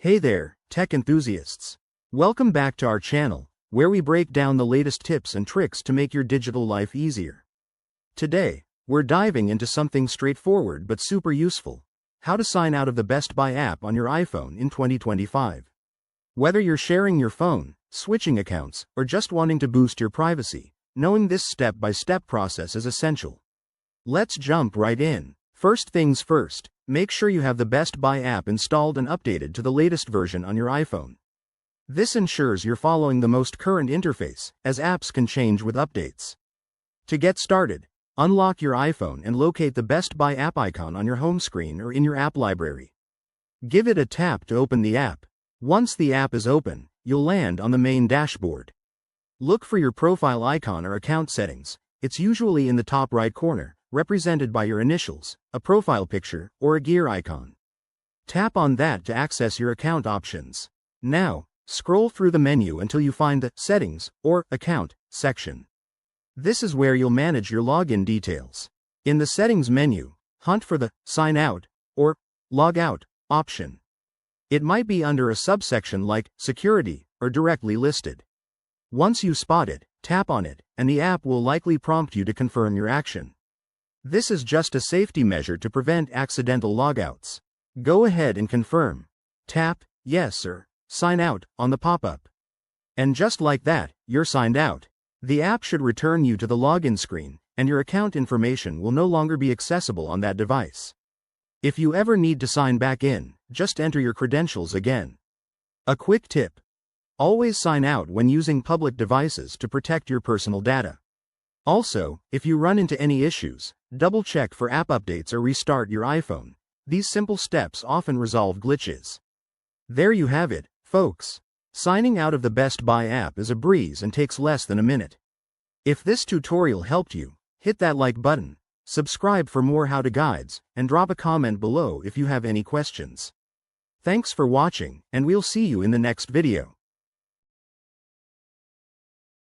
Hey there, tech enthusiasts. Welcome back to our channel, where we break down the latest tips and tricks to make your digital life easier. Today, we're diving into something straightforward but super useful: how to sign out of the Best Buy app on your iPhone in 2025. Whether you're sharing your phone, switching accounts, or just wanting to boost your privacy, knowing this step-by-step process is essential. Let's jump right in. First things first, make sure you have the Best Buy app installed and updated to the latest version on your iPhone. This ensures you're following the most current interface, as apps can change with updates. To get started, unlock your iPhone and locate the Best Buy app icon on your home screen or in your app library. Give it a tap to open the app. Once the app is open, you'll land on the main dashboard. Look for your profile icon or account settings. It's usually in the top right corner, represented by your initials, a profile picture, or a gear icon. Tap on that to access your account options. Now, scroll through the menu until you find the Settings or Account section. This is where you'll manage your login details. In the Settings menu, hunt for the Sign Out or Log Out option. It might be under a subsection like Security or directly listed. Once you spot it, tap on it, and the app will likely prompt you to confirm your action. This is just a safety measure to prevent accidental logouts. Go ahead and confirm. Tap Yes or Sign Out on the pop-up. And just like that, you're signed out. The app should return you to the login screen, and your account information will no longer be accessible on that device. If you ever need to sign back in, just enter your credentials again. A quick tip: always sign out when using public devices to protect your personal data. Also, if you run into any issues, double-check for app updates or restart your iPhone. These simple steps often resolve glitches. There you have it, folks. Signing out of the Best Buy app is a breeze and takes less than a minute. If this tutorial helped you, hit that like button, subscribe for more how-to guides, and drop a comment below if you have any questions. Thanks for watching, and we'll see you in the next video.